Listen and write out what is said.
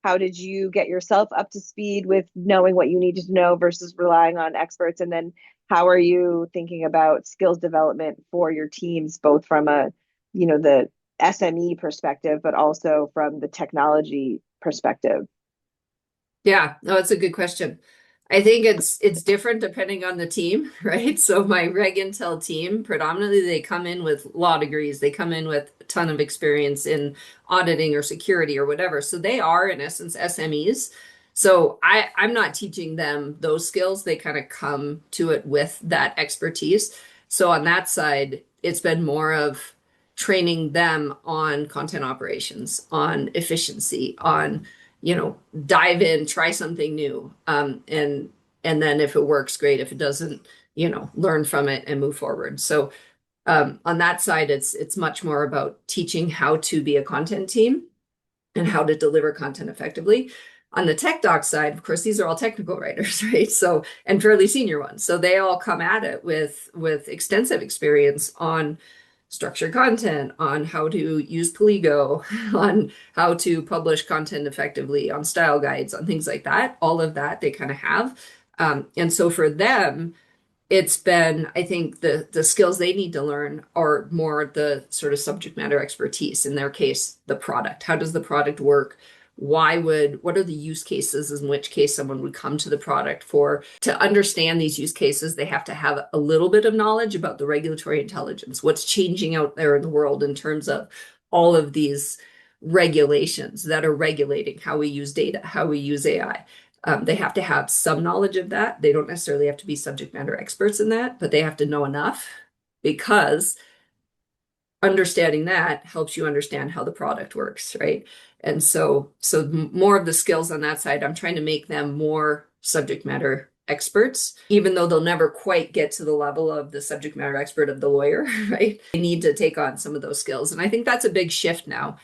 How did you get yourself up to speed with knowing what you needed to know versus relying on experts? And then how are you thinking about skills development for your teams, both from the SME perspective, but also from the technology perspective? Yeah, no, it's a good question. I think it's different depending on the team, right? So my Reg Intel team, predominantly they come in with law degrees. They come in with a ton of experience in auditing or security or whatever. So they are in essence SMEs. So I'm not teaching them those skills. They kind of come to it with that expertise. So on that side, it's been more of training them on content operations, on efficiency, on dive in, try something new. And then if it works, great. If it doesn't, learn from it and move forward. So on that side, it's much more about teaching how to be a content team and how to deliver content effectively. On the tech doc side, of course, these are all technical writers, right? So, and fairly senior ones. So they all come at it with extensive experience on structured content, on how to use Polygo, on how to publish content effectively, on style guides, on things like that. All of that they kind of have. And so for them, it's been, I think the skills they need to learn are more the sort of subject matter expertise. In their case, the product. How does the product work? What are the use cases in which case someone would come to the product for? To understand these use cases, they have to have a little bit of knowledge about the regulatory intelligence, what's changing out there in the world in terms of all of these regulations that are regulating how we use data, how we use AI. They have to have some knowledge of that. They don't necessarily have to be subject matter experts in that, but they have to know enough because understanding that helps you understand how the product works, right? And so more of the skills on that side, I'm trying to make them more subject matter experts, even though they'll never quite get to the level of the subject matter expert of the lawyer, right? They need to take on some of those skills. And I think that's a big shift now.